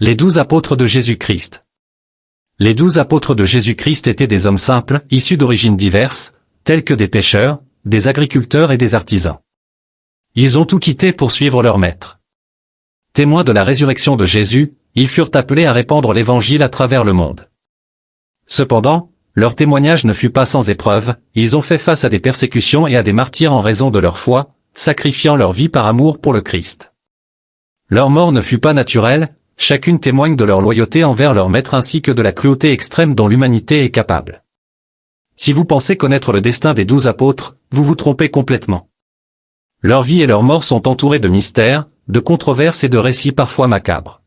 Les 12 apôtres de Jésus-Christ. Les 12 apôtres de Jésus-Christ étaient des hommes simples, issus d'origines diverses, tels que des pêcheurs, des agriculteurs et des artisans. Ils ont tout quitté pour suivre leur maître. Témoins de la résurrection de Jésus, ils furent appelés à répandre l'Évangile à travers le monde. Cependant, leur témoignage ne fut pas sans épreuve, ils ont fait face à des persécutions et à des martyrs en raison de leur foi, sacrifiant leur vie par amour pour le Christ. Leur mort ne fut pas naturelle, chacune témoigne de leur loyauté envers leur maître ainsi que de la cruauté extrême dont l'humanité est capable. Si vous pensez connaître le destin des 12 apôtres, vous vous trompez complètement. Leur vie et leur mort sont entourées de mystères, de controverses et de récits parfois macabres.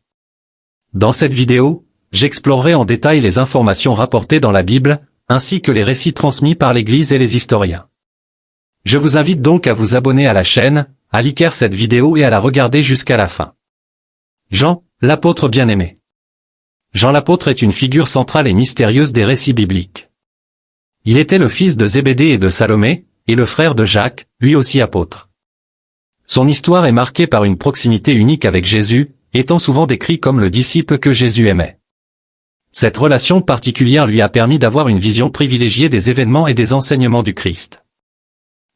Dans cette vidéo, j'explorerai en détail les informations rapportées dans la Bible, ainsi que les récits transmis par l'Église et les historiens. Je vous invite donc à vous abonner à la chaîne, à liker cette vidéo et à la regarder jusqu'à la fin. Jean, l'apôtre bien-aimé. Jean l'apôtre est une figure centrale et mystérieuse des récits bibliques. Il était le fils de Zébédée et de Salomé, et le frère de Jacques, lui aussi apôtre. Son histoire est marquée par une proximité unique avec Jésus, étant souvent décrit comme le disciple que Jésus aimait. Cette relation particulière lui a permis d'avoir une vision privilégiée des événements et des enseignements du Christ.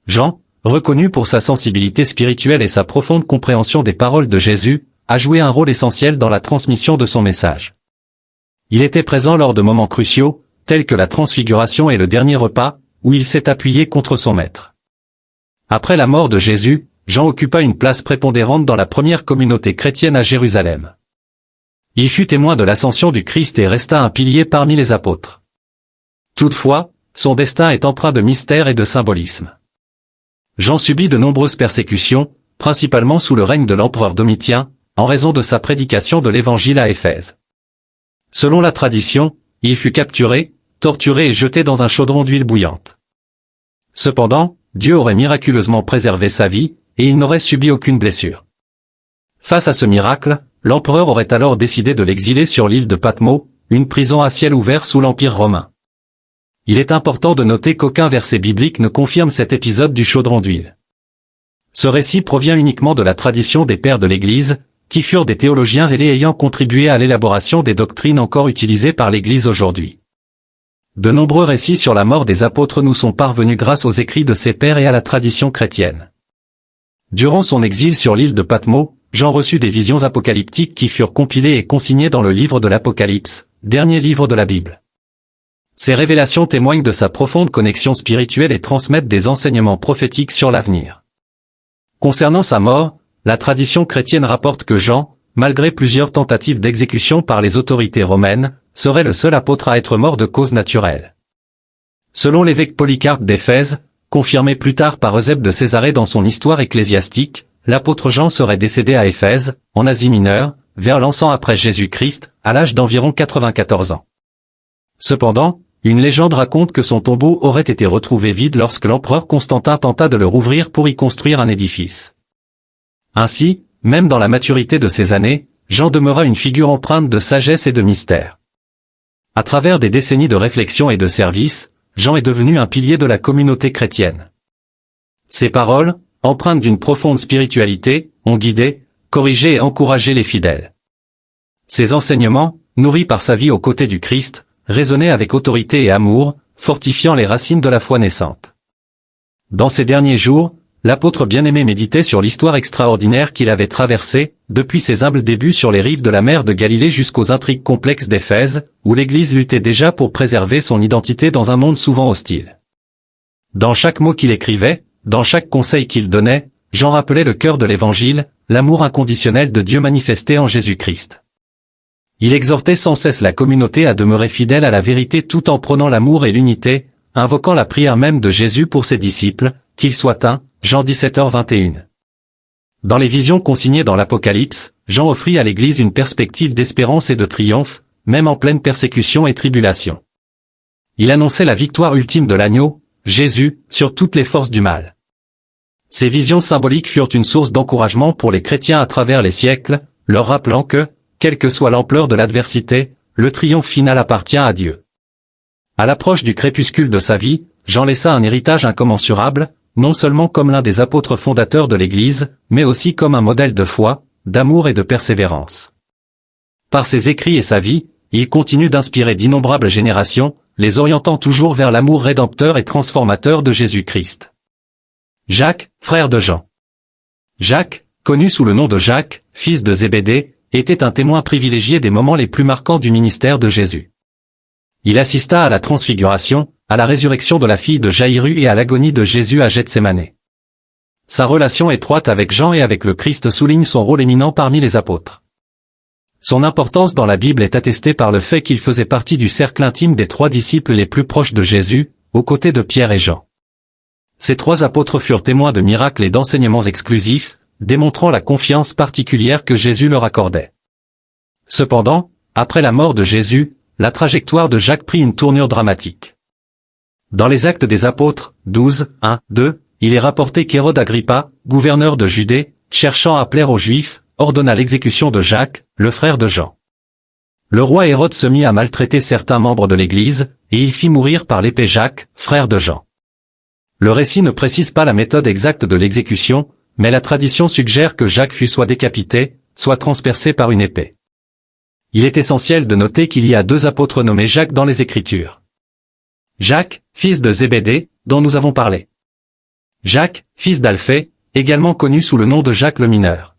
Jean, reconnu pour sa sensibilité spirituelle et sa profonde compréhension des paroles de Jésus, a joué un rôle essentiel dans la transmission de son message. Il était présent lors de moments cruciaux, tels que la transfiguration et le dernier repas, où il s'est appuyé contre son maître. Après la mort de Jésus, Jean occupa une place prépondérante dans la première communauté chrétienne à Jérusalem. Il fut témoin de l'ascension du Christ et resta un pilier parmi les apôtres. Toutefois, son destin est empreint de mystère et de symbolisme. Jean subit de nombreuses persécutions, principalement sous le règne de l'empereur Domitien, en raison de sa prédication de l'Évangile à Éphèse. Selon la tradition, il fut capturé, torturé et jeté dans un chaudron d'huile bouillante. Cependant, Dieu aurait miraculeusement préservé sa vie, et il n'aurait subi aucune blessure. Face à ce miracle, l'empereur aurait alors décidé de l'exiler sur l'île de Patmos, une prison à ciel ouvert sous l'Empire romain. Il est important de noter qu'aucun verset biblique ne confirme cet épisode du chaudron d'huile. Ce récit provient uniquement de la tradition des pères de l'Église, qui furent des théologiens zélés ayant contribué à l'élaboration des doctrines encore utilisées par l'Église aujourd'hui. De nombreux récits sur la mort des apôtres nous sont parvenus grâce aux écrits de ces pères et à la tradition chrétienne. Durant son exil sur l'île de Patmos, Jean reçut des visions apocalyptiques qui furent compilées et consignées dans le livre de l'Apocalypse, dernier livre de la Bible. Ces révélations témoignent de sa profonde connexion spirituelle et transmettent des enseignements prophétiques sur l'avenir. Concernant sa mort, la tradition chrétienne rapporte que Jean, malgré plusieurs tentatives d'exécution par les autorités romaines, serait le seul apôtre à être mort de cause naturelle. Selon l'évêque Polycarpe d'Éphèse, confirmé plus tard par Eusèbe de Césarée dans son histoire ecclésiastique, l'apôtre Jean serait décédé à Éphèse, en Asie mineure, vers l'an 100 après Jésus-Christ, à l'âge d'environ 94 ans. Cependant, une légende raconte que son tombeau aurait été retrouvé vide lorsque l'empereur Constantin tenta de le rouvrir pour y construire un édifice. Ainsi, même dans la maturité de ses années, Jean demeura une figure empreinte de sagesse et de mystère. À travers des décennies de réflexion et de service, Jean est devenu un pilier de la communauté chrétienne. Ses paroles, empreintes d'une profonde spiritualité, ont guidé, corrigé et encouragé les fidèles. Ses enseignements, nourris par sa vie aux côtés du Christ, résonnaient avec autorité et amour, fortifiant les racines de la foi naissante. Dans ces derniers jours, l'apôtre bien-aimé méditait sur l'histoire extraordinaire qu'il avait traversée, depuis ses humbles débuts sur les rives de la mer de Galilée jusqu'aux intrigues complexes d'Éphèse, où l'Église luttait déjà pour préserver son identité dans un monde souvent hostile. Dans chaque mot qu'il écrivait, dans chaque conseil qu'il donnait, Jean rappelait le cœur de l'Évangile, l'amour inconditionnel de Dieu manifesté en Jésus-Christ. Il exhortait sans cesse la communauté à demeurer fidèle à la vérité tout en prônant l'amour et l'unité, invoquant la prière même de Jésus pour ses disciples, qu'ils soient un. Jean 17h21. Dans les visions consignées dans l'Apocalypse, Jean offrit à l'Église une perspective d'espérance et de triomphe, même en pleine persécution et tribulation. Il annonçait la victoire ultime de l'agneau, Jésus, sur toutes les forces du mal. Ces visions symboliques furent une source d'encouragement pour les chrétiens à travers les siècles, leur rappelant que, quelle que soit l'ampleur de l'adversité, le triomphe final appartient à Dieu. À l'approche du crépuscule de sa vie, Jean laissa un héritage incommensurable, non seulement comme l'un des apôtres fondateurs de l'Église, mais aussi comme un modèle de foi, d'amour et de persévérance. Par ses écrits et sa vie, il continue d'inspirer d'innombrables générations, les orientant toujours vers l'amour rédempteur et transformateur de Jésus-Christ. Jacques, frère de Jean. Jacques, connu sous le nom de Jacques, fils de Zébédée, était un témoin privilégié des moments les plus marquants du ministère de Jésus. Il assista à la transfiguration, à la résurrection de la fille de Jaïrus et à l'agonie de Jésus à Gethsémane. Sa relation étroite avec Jean et avec le Christ souligne son rôle éminent parmi les apôtres. Son importance dans la Bible est attestée par le fait qu'il faisait partie du cercle intime des 3 disciples les plus proches de Jésus, aux côtés de Pierre et Jean. Ces 3 apôtres furent témoins de miracles et d'enseignements exclusifs, démontrant la confiance particulière que Jésus leur accordait. Cependant, après la mort de Jésus, la trajectoire de Jacques prit une tournure dramatique. Dans les Actes des Apôtres, 12, 1, 2, il est rapporté qu'Hérode Agrippa, gouverneur de Judée, cherchant à plaire aux Juifs, ordonna l'exécution de Jacques, le frère de Jean. Le roi Hérode se mit à maltraiter certains membres de l'Église, et il fit mourir par l'épée Jacques, frère de Jean. Le récit ne précise pas la méthode exacte de l'exécution, mais la tradition suggère que Jacques fut soit décapité, soit transpercé par une épée. Il est essentiel de noter qu'il y a 2 apôtres nommés Jacques dans les Écritures. Jacques, fils de Zébédée, dont nous avons parlé. Jacques, fils d'Alphée, également connu sous le nom de Jacques le mineur.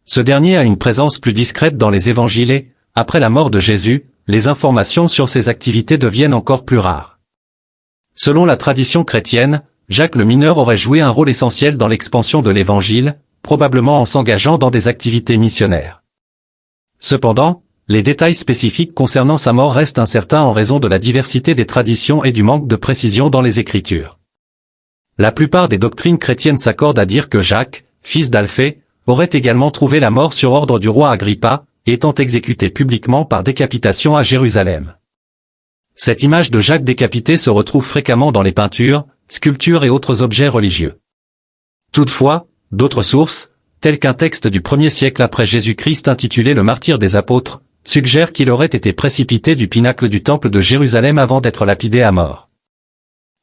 Ce dernier a une présence plus discrète dans les évangiles et, après la mort de Jésus, les informations sur ses activités deviennent encore plus rares. Selon la tradition chrétienne, Jacques le mineur aurait joué un rôle essentiel dans l'expansion de l'évangile, probablement en s'engageant dans des activités missionnaires. Cependant, les détails spécifiques concernant sa mort restent incertains en raison de la diversité des traditions et du manque de précision dans les Écritures. La plupart des doctrines chrétiennes s'accordent à dire que Jacques, fils d'Alphée, aurait également trouvé la mort sur ordre du roi Agrippa, étant exécuté publiquement par décapitation à Jérusalem. Cette image de Jacques décapité se retrouve fréquemment dans les peintures, sculptures et autres objets religieux. Toutefois, d'autres sources, telles qu'un texte du 1er siècle après Jésus-Christ intitulé Le martyre des apôtres, suggèrent qu'il aurait été précipité du pinacle du temple de Jérusalem avant d'être lapidé à mort.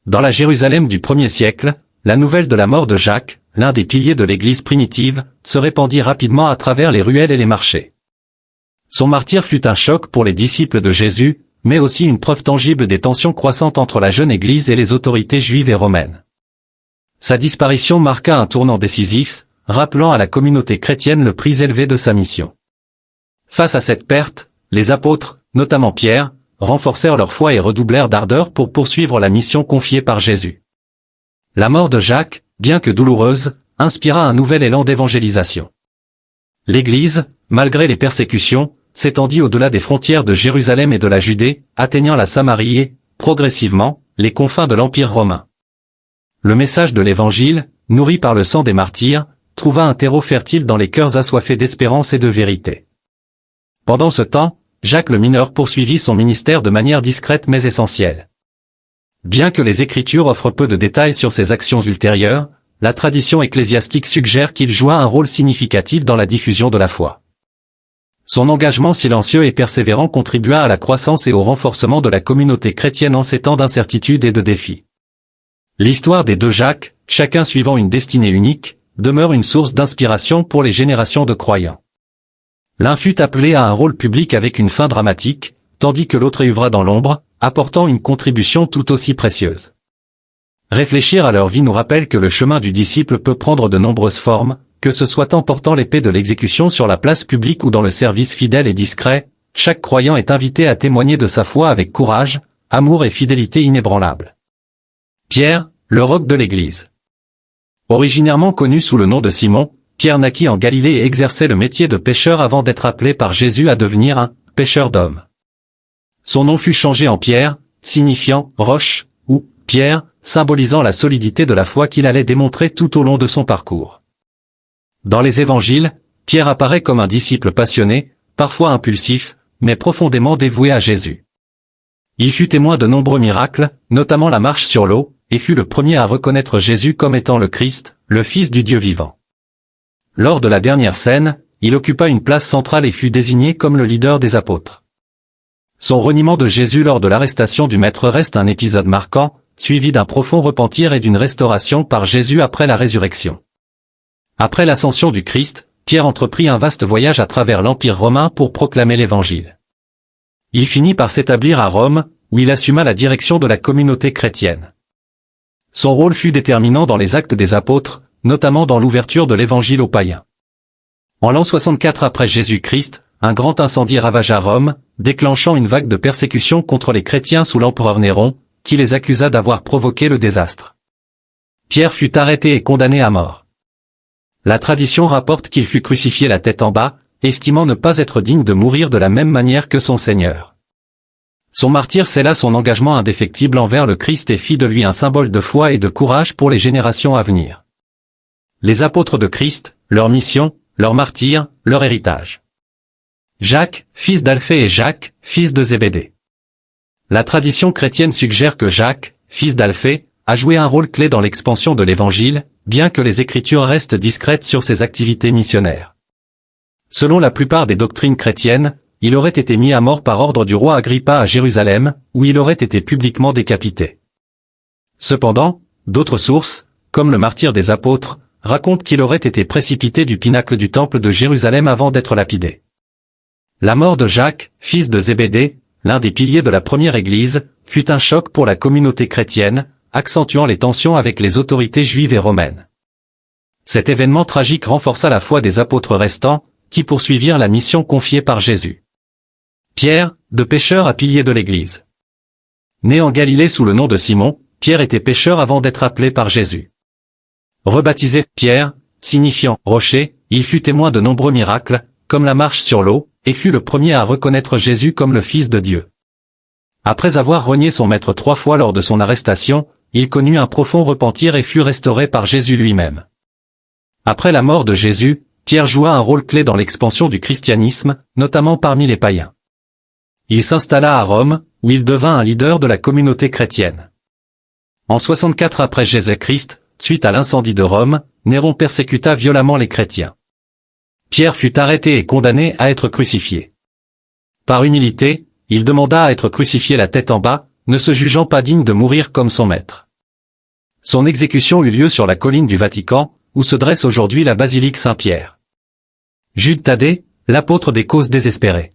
Dans la Jérusalem du 1er siècle, la nouvelle de la mort de Jacques, l'un des piliers de l'Église primitive, se répandit rapidement à travers les ruelles et les marchés. Son martyre fut un choc pour les disciples de Jésus, mais aussi une preuve tangible des tensions croissantes entre la jeune Église et les autorités juives et romaines. Sa disparition marqua un tournant décisif, rappelant à la communauté chrétienne le prix élevé de sa mission. Face à cette perte, les apôtres, notamment Pierre, renforcèrent leur foi et redoublèrent d'ardeur pour poursuivre la mission confiée par Jésus. La mort de Jacques, bien que douloureuse, inspira un nouvel élan d'évangélisation. L'Église, malgré les persécutions, s'étendit au-delà des frontières de Jérusalem et de la Judée, atteignant la Samarie et, progressivement, les confins de l'Empire romain. Le message de l'Évangile, nourri par le sang des martyrs, trouva un terreau fertile dans les cœurs assoiffés d'espérance et de vérité. Pendant ce temps, Jacques le mineur poursuivit son ministère de manière discrète mais essentielle. Bien que les Écritures offrent peu de détails sur ses actions ultérieures, la tradition ecclésiastique suggère qu'il joua un rôle significatif dans la diffusion de la foi. Son engagement silencieux et persévérant contribua à la croissance et au renforcement de la communauté chrétienne en ces temps d'incertitude et de défis. L'histoire des 2 Jacques, chacun suivant une destinée unique, demeure une source d'inspiration pour les générations de croyants. L'un fut appelé à un rôle public avec une fin dramatique, tandis que l'autre œuvra dans l'ombre, apportant une contribution tout aussi précieuse. Réfléchir à leur vie nous rappelle que le chemin du disciple peut prendre de nombreuses formes, que ce soit en portant l'épée de l'exécution sur la place publique ou dans le service fidèle et discret, chaque croyant est invité à témoigner de sa foi avec courage, amour et fidélité inébranlable. Pierre, le roc de l'Église. Originairement connu sous le nom de Simon, Pierre naquit en Galilée et exerçait le métier de pêcheur avant d'être appelé par Jésus à devenir un « pêcheur d'hommes ». Son nom fut changé en Pierre, signifiant « roche » ou « pierre », symbolisant la solidité de la foi qu'il allait démontrer tout au long de son parcours. Dans les évangiles, Pierre apparaît comme un disciple passionné, parfois impulsif, mais profondément dévoué à Jésus. Il fut témoin de nombreux miracles, notamment la marche sur l'eau, et fut le premier à reconnaître Jésus comme étant le Christ, le Fils du Dieu vivant. Lors de la dernière scène, il occupa une place centrale et fut désigné comme le leader des apôtres. Son reniement de Jésus lors de l'arrestation du Maître reste un épisode marquant, suivi d'un profond repentir et d'une restauration par Jésus après la résurrection. Après l'ascension du Christ, Pierre entreprit un vaste voyage à travers l'Empire romain pour proclamer l'Évangile. Il finit par s'établir à Rome, où il assuma la direction de la communauté chrétienne. Son rôle fut déterminant dans les actes des apôtres, notamment dans l'ouverture de l'Évangile aux païens. En l'an 64 après Jésus-Christ, un grand incendie ravagea Rome, déclenchant une vague de persécution contre les chrétiens sous l'empereur Néron, qui les accusa d'avoir provoqué le désastre. Pierre fut arrêté et condamné à mort. La tradition rapporte qu'il fut crucifié la tête en bas, estimant ne pas être digne de mourir de la même manière que son Seigneur. Son martyre scella son engagement indéfectible envers le Christ et fit de lui un symbole de foi et de courage pour les générations à venir. Les apôtres de Christ, leur mission, leur martyr, leur héritage. Jacques, fils d'Alphée et Jacques, fils de Zébédée. La tradition chrétienne suggère que Jacques, fils d'Alphée, a joué un rôle clé dans l'expansion de l'Évangile, bien que les Écritures restent discrètes sur ses activités missionnaires. Selon la plupart des doctrines chrétiennes, il aurait été mis à mort par ordre du roi Agrippa à Jérusalem, où il aurait été publiquement décapité. Cependant, d'autres sources, comme le martyr des apôtres, racontent qu'il aurait été précipité du pinacle du temple de Jérusalem avant d'être lapidé. La mort de Jacques, fils de Zébédée, l'un des piliers de la première Église, fut un choc pour la communauté chrétienne, accentuant les tensions avec les autorités juives et romaines. Cet événement tragique renforça la foi des apôtres restants, qui poursuivirent la mission confiée par Jésus. Pierre, de pêcheur à pilier de l'Église. Né en Galilée sous le nom de Simon, Pierre était pêcheur avant d'être appelé par Jésus. Rebaptisé Pierre, signifiant rocher, il fut témoin de nombreux miracles, comme la marche sur l'eau, et fut le premier à reconnaître Jésus comme le Fils de Dieu. Après avoir renié son maître 3 fois lors de son arrestation, il connut un profond repentir et fut restauré par Jésus lui-même. Après la mort de Jésus, Pierre joua un rôle clé dans l'expansion du christianisme, notamment parmi les païens. Il s'installa à Rome, où il devint un leader de la communauté chrétienne. En 64 après Jésus-Christ, suite à l'incendie de Rome, Néron persécuta violemment les chrétiens. Pierre fut arrêté et condamné à être crucifié. Par humilité, il demanda à être crucifié la tête en bas, ne se jugeant pas digne de mourir comme son maître. Son exécution eut lieu sur la colline du Vatican, où se dresse aujourd'hui la basilique Saint-Pierre. Jude Thaddée, l'apôtre des causes désespérées.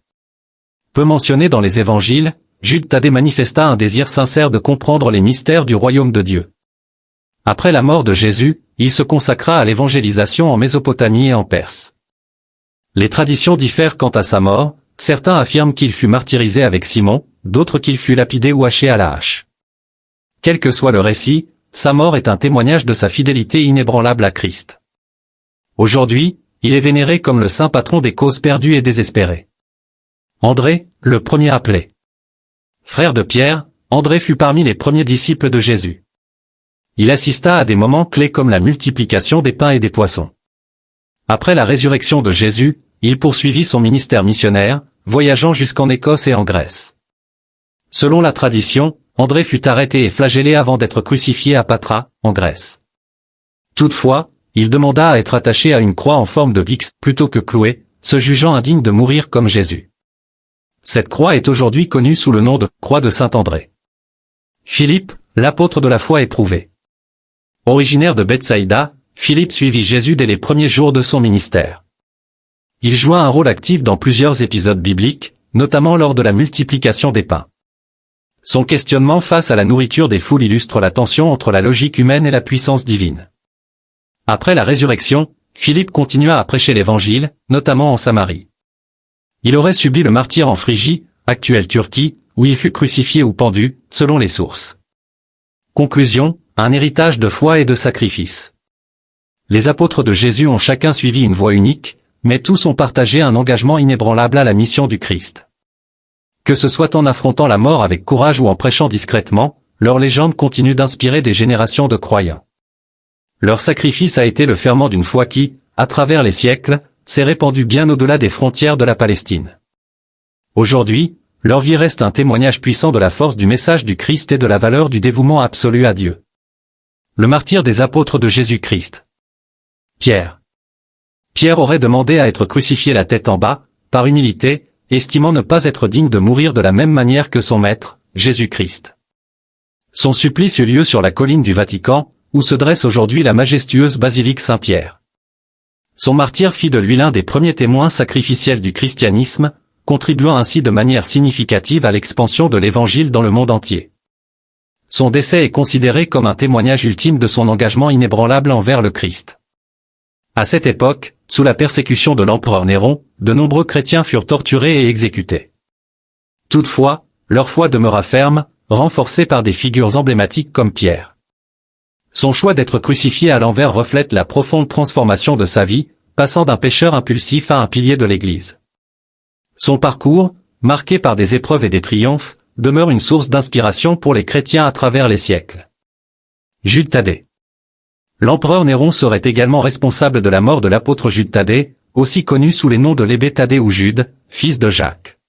Peu mentionné dans les évangiles, Jude Thaddée manifesta un désir sincère de comprendre les mystères du royaume de Dieu. Après la mort de Jésus, il se consacra à l'évangélisation en Mésopotamie et en Perse. Les traditions diffèrent quant à sa mort, certains affirment qu'il fut martyrisé avec Simon, d'autres qu'il fut lapidé ou haché à la hache. Quel que soit le récit, sa mort est un témoignage de sa fidélité inébranlable à Christ. Aujourd'hui, il est vénéré comme le saint patron des causes perdues et désespérées. André, le premier appelé. Frère de Pierre, André fut parmi les premiers disciples de Jésus. Il assista à des moments clés comme la multiplication des pains et des poissons. Après la résurrection de Jésus, il poursuivit son ministère missionnaire, voyageant jusqu'en Écosse et en Grèce. Selon la tradition, André fut arrêté et flagellé avant d'être crucifié à Patra, en Grèce. Toutefois, il demanda à être attaché à une croix en forme de X plutôt que cloué, se jugeant indigne de mourir comme Jésus. Cette croix est aujourd'hui connue sous le nom de croix de Saint-André. Philippe, l'apôtre de la foi éprouvée. Originaire de Bethsaïda, Philippe suivit Jésus dès les premiers jours de son ministère. Il joua un rôle actif dans plusieurs épisodes bibliques, notamment lors de la multiplication des pains. Son questionnement face à la nourriture des foules illustre la tension entre la logique humaine et la puissance divine. Après la résurrection, Philippe continua à prêcher l'Évangile, notamment en Samarie. Il aurait subi le martyre en Phrygie, actuelle Turquie, où il fut crucifié ou pendu, selon les sources. Conclusion, un héritage de foi et de sacrifice. Les apôtres de Jésus ont chacun suivi une voie unique, mais tous ont partagé un engagement inébranlable à la mission du Christ. Que ce soit en affrontant la mort avec courage ou en prêchant discrètement, leur légende continue d'inspirer des générations de croyants. Leur sacrifice a été le ferment d'une foi qui, à travers les siècles, s'est répandue bien au-delà des frontières de la Palestine. Aujourd'hui, leur vie reste un témoignage puissant de la force du message du Christ et de la valeur du dévouement absolu à Dieu. Le martyr des apôtres de Jésus-Christ. Pierre. Pierre aurait demandé à être crucifié la tête en bas, par humilité, estimant ne pas être digne de mourir de la même manière que son maître, Jésus-Christ. Son supplice eut lieu sur la colline du Vatican, où se dresse aujourd'hui la majestueuse basilique Saint-Pierre. Son martyre fit de lui l'un des premiers témoins sacrificiels du christianisme, contribuant ainsi de manière significative à l'expansion de l'Évangile dans le monde entier. Son décès est considéré comme un témoignage ultime de son engagement inébranlable envers le Christ. À cette époque, sous la persécution de l'empereur Néron, de nombreux chrétiens furent torturés et exécutés. Toutefois, leur foi demeura ferme, renforcée par des figures emblématiques comme Pierre. Son choix d'être crucifié à l'envers reflète la profonde transformation de sa vie, passant d'un pécheur impulsif à un pilier de l'Église. Son parcours, marqué par des épreuves et des triomphes, demeure une source d'inspiration pour les chrétiens à travers les siècles. Jules Thaddée. L'empereur Néron serait également responsable de la mort de l'apôtre Jules Thaddée, aussi connu sous les noms de Lébbé Thaddée ou Jude, fils de Jacques.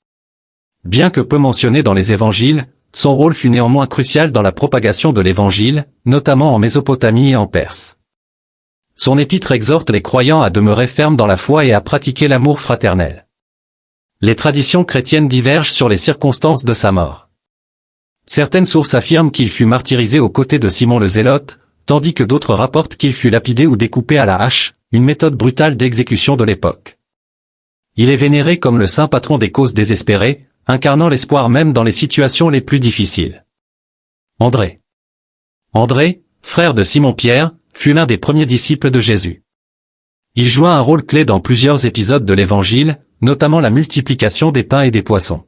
Bien que peu mentionné dans les évangiles, son rôle fut néanmoins crucial dans la propagation de l'évangile, notamment en Mésopotamie et en Perse. Son épître exhorte les croyants à demeurer fermes dans la foi et à pratiquer l'amour fraternel. Les traditions chrétiennes divergent sur les circonstances de sa mort. Certaines sources affirment qu'il fut martyrisé aux côtés de Simon le Zélote, tandis que d'autres rapportent qu'il fut lapidé ou découpé à la hache, une méthode brutale d'exécution de l'époque. Il est vénéré comme le saint patron des causes désespérées, incarnant l'espoir même dans les situations les plus difficiles. André. André, frère de Simon-Pierre, fut l'un des premiers disciples de Jésus. Il joua un rôle clé dans plusieurs épisodes de l'Évangile, notamment la multiplication des pains et des poissons.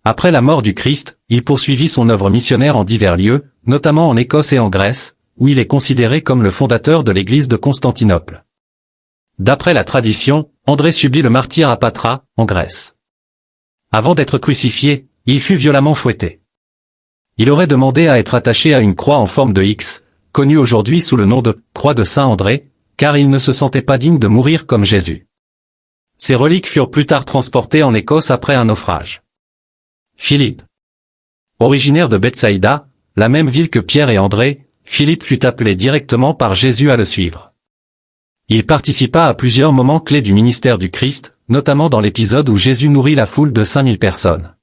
Après la mort du Christ, il poursuivit son œuvre missionnaire en divers lieux, notamment en Écosse et en Grèce, où il est considéré comme le fondateur de l'église de Constantinople. D'après la tradition, André subit le martyre à Patra, en Grèce. Avant d'être crucifié, il fut violemment fouetté. Il aurait demandé à être attaché à une croix en forme de X, connue aujourd'hui sous le nom de « croix de Saint André », car il ne se sentait pas digne de mourir comme Jésus. Ces reliques furent plus tard transportées en Écosse après un naufrage. Philippe. Originaire de Bethsaïda, la même ville que Pierre et André, Philippe fut appelé directement par Jésus à le suivre. Il participa à plusieurs moments clés du ministère du Christ, notamment dans l'épisode où Jésus nourrit la foule de 5000 personnes.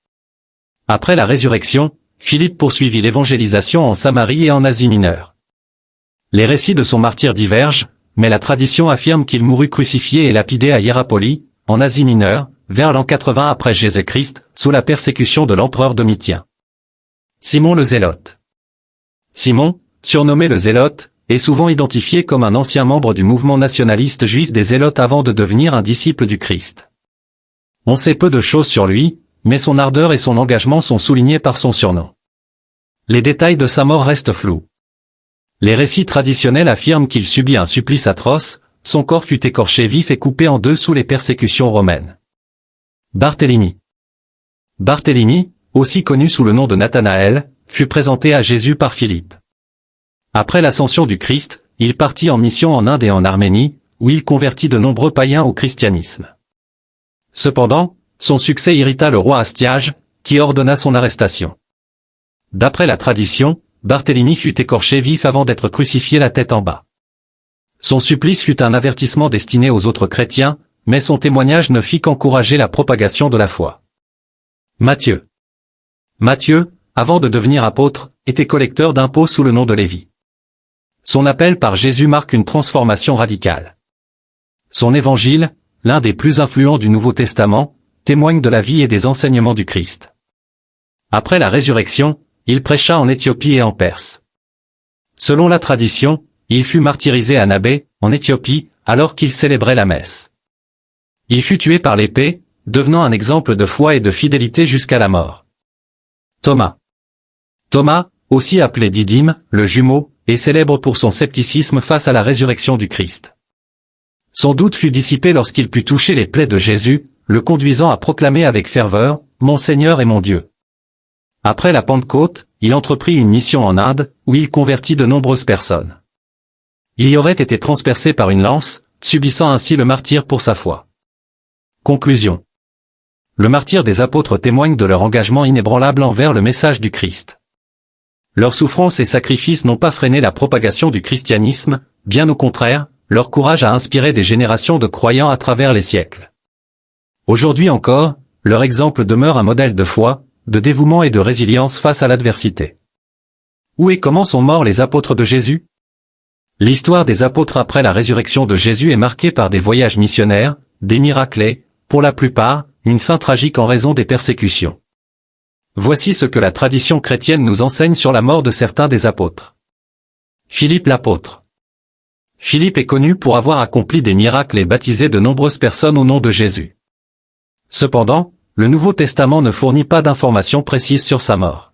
Après la résurrection, Philippe poursuivit l'évangélisation en Samarie et en Asie mineure. Les récits de son martyre divergent, mais la tradition affirme qu'il mourut crucifié et lapidé à Hiérapolie, en Asie mineure, vers l'an 80 après Jésus-Christ, sous la persécution de l'empereur Domitien. Simon le Zélote. Simon, surnommé le Zélote, est souvent identifié comme un ancien membre du mouvement nationaliste juif des Zélotes avant de devenir un disciple du Christ. On sait peu de choses sur lui, mais son ardeur et son engagement sont soulignés par son surnom. Les détails de sa mort restent flous. Les récits traditionnels affirment qu'il subit un supplice atroce, son corps fut écorché vif et coupé en deux sous les persécutions romaines. Barthélemy. Barthélemy, aussi connu sous le nom de Nathanaël, fut présenté à Jésus par Philippe. Après l'ascension du Christ, il partit en mission en Inde et en Arménie, où il convertit de nombreux païens au christianisme. Cependant, son succès irrita le roi Astiage, qui ordonna son arrestation. D'après la tradition, Barthélemy fut écorché vif avant d'être crucifié la tête en bas. Son supplice fut un avertissement destiné aux autres chrétiens, mais son témoignage ne fit qu'encourager la propagation de la foi. Matthieu. Matthieu, avant de devenir apôtre, était collecteur d'impôts sous le nom de Lévi. Son appel par Jésus marque une transformation radicale. Son évangile, l'un des plus influents du Nouveau Testament, témoigne de la vie et des enseignements du Christ. Après la résurrection, il prêcha en Éthiopie et en Perse. Selon la tradition, il fut martyrisé à Nabé, en Éthiopie, alors qu'il célébrait la messe. Il fut tué par l'épée, devenant un exemple de foi et de fidélité jusqu'à la mort. Thomas. Thomas, aussi appelé Didyme, le jumeau, est célèbre pour son scepticisme face à la résurrection du Christ. Son doute fut dissipé lorsqu'il put toucher les plaies de Jésus, le conduisant à proclamer avec ferveur « Mon Seigneur et mon Dieu ». Après la Pentecôte, il entreprit une mission en Inde, où il convertit de nombreuses personnes. Il y aurait été transpercé par une lance, subissant ainsi le martyre pour sa foi. Conclusion. Le martyre des apôtres témoigne de leur engagement inébranlable envers le message du Christ. Leurs souffrances et sacrifices n'ont pas freiné la propagation du christianisme, bien au contraire, leur courage a inspiré des générations de croyants à travers les siècles. Aujourd'hui encore, leur exemple demeure un modèle de foi, de dévouement et de résilience face à l'adversité. Où et comment sont morts les apôtres de Jésus? L'histoire des apôtres après la résurrection de Jésus est marquée par des voyages missionnaires, des miracles et, pour la plupart, une fin tragique en raison des persécutions. Voici ce que la tradition chrétienne nous enseigne sur la mort de certains des apôtres. Philippe l'apôtre. Philippe est connu pour avoir accompli des miracles et baptisé de nombreuses personnes au nom de Jésus. Cependant, le Nouveau Testament ne fournit pas d'informations précises sur sa mort.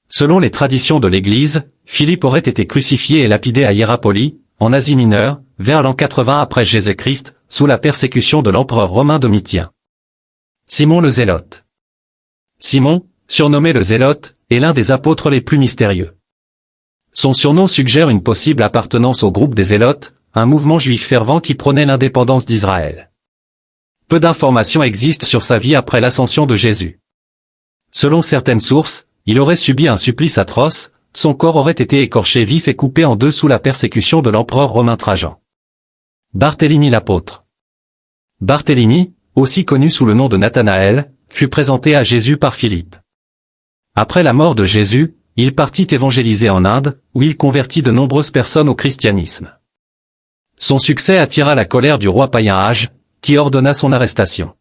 Selon les traditions de l'Église, Philippe aurait été crucifié et lapidé à Hiérapolie, en Asie mineure, vers l'an 80 après Jésus-Christ, sous la persécution de l'empereur romain Domitien. Simon le Zélote. Simon, surnommé le Zélote, est l'un des apôtres les plus mystérieux. Son surnom suggère une possible appartenance au groupe des Zélotes, un mouvement juif fervent qui prônait l'indépendance d'Israël. Peu d'informations existent sur sa vie après l'ascension de Jésus. Selon certaines sources, il aurait subi un supplice atroce, son corps aurait été écorché vif et coupé en deux sous la persécution de l'empereur romain Trajan. Barthélemy l'apôtre. Barthélemy, aussi connu sous le nom de Nathanaël, fut présenté à Jésus par Philippe. Après la mort de Jésus, il partit évangéliser en Inde, où il convertit de nombreuses personnes au christianisme. Son succès attira la colère du roi païen Age, qui ordonna son arrestation.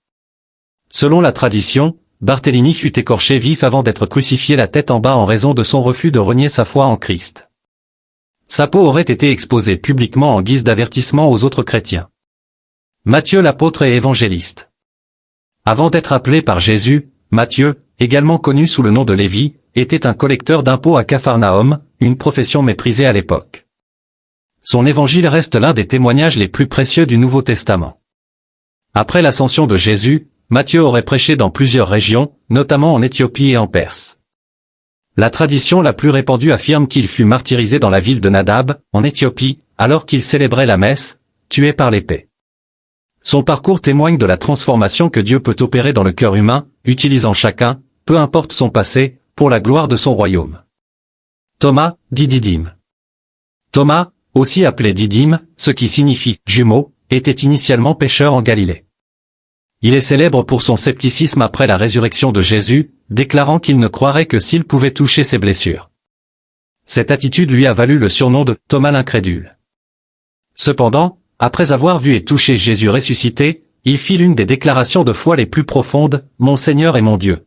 Selon la tradition, Barthélemy fut écorché vif avant d'être crucifié la tête en bas en raison de son refus de renier sa foi en Christ. Sa peau aurait été exposée publiquement en guise d'avertissement aux autres chrétiens. Matthieu l'apôtre et évangéliste. Avant d'être appelé par Jésus, Matthieu, également connu sous le nom de Lévi, était un collecteur d'impôts à Capharnaüm, une profession méprisée à l'époque. Son évangile reste l'un des témoignages les plus précieux du Nouveau Testament. Après l'ascension de Jésus, Matthieu aurait prêché dans plusieurs régions, notamment en Éthiopie et en Perse. La tradition la plus répandue affirme qu'il fut martyrisé dans la ville de Nadab, en Éthiopie, alors qu'il célébrait la messe, tué par l'épée. Son parcours témoigne de la transformation que Dieu peut opérer dans le cœur humain, utilisant chacun, peu importe son passé, pour la gloire de son royaume. Thomas, dit Didyme. Thomas, aussi appelé Didyme, ce qui signifie « jumeau », était initialement pêcheur en Galilée. Il est célèbre pour son scepticisme après la résurrection de Jésus, déclarant qu'il ne croirait que s'il pouvait toucher ses blessures. Cette attitude lui a valu le surnom de « Thomas l'incrédule ». Cependant, après avoir vu et touché Jésus ressuscité, il fit l'une des déclarations de foi les plus profondes, « Mon Seigneur et mon Dieu ».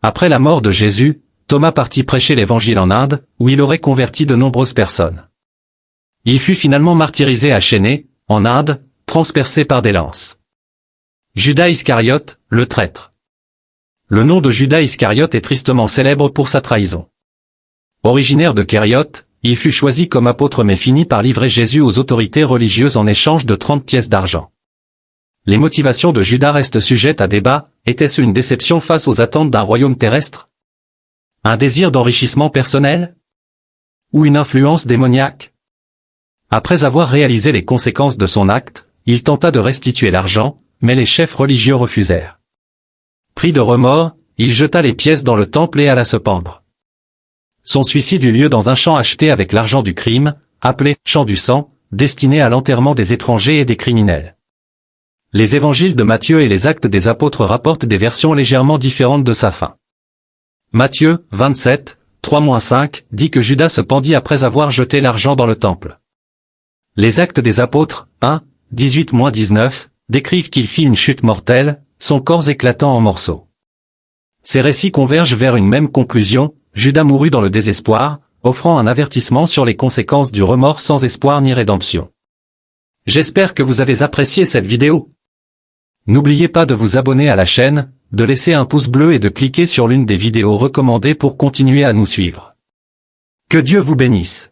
Après la mort de Jésus, Thomas partit prêcher l'Évangile en Inde, où il aurait converti de nombreuses personnes. Il fut finalement martyrisé à Chennai, en Inde, transpercé par des lances. Judas Iscariote, le traître. Le nom de Judas Iscariote est tristement célèbre pour sa trahison. Originaire de Kériote, il fut choisi comme apôtre mais finit par livrer Jésus aux autorités religieuses en échange de 30 pièces d'argent. Les motivations de Judas restent sujettes à débat, était-ce une déception face aux attentes d'un royaume terrestre? Un désir d'enrichissement personnel? Ou une influence démoniaque? Après avoir réalisé les conséquences de son acte, il tenta de restituer l'argent, mais les chefs religieux refusèrent. Pris de remords, il jeta les pièces dans le temple et alla se pendre. Son suicide eut lieu dans un champ acheté avec l'argent du crime, appelé « champ du sang », destiné à l'enterrement des étrangers et des criminels. Les évangiles de Matthieu et les actes des apôtres rapportent des versions légèrement différentes de sa fin. Matthieu, 27, 3-5, dit que Judas se pendit après avoir jeté l'argent dans le temple. Les actes des apôtres, 1, 18-19, décrivent qu'il fit une chute mortelle, son corps éclatant en morceaux. Ces récits convergent vers une même conclusion, Judas mourut dans le désespoir, offrant un avertissement sur les conséquences du remords sans espoir ni rédemption. J'espère que vous avez apprécié cette vidéo. N'oubliez pas de vous abonner à la chaîne, de laisser un pouce bleu et de cliquer sur l'une des vidéos recommandées pour continuer à nous suivre. Que Dieu vous bénisse.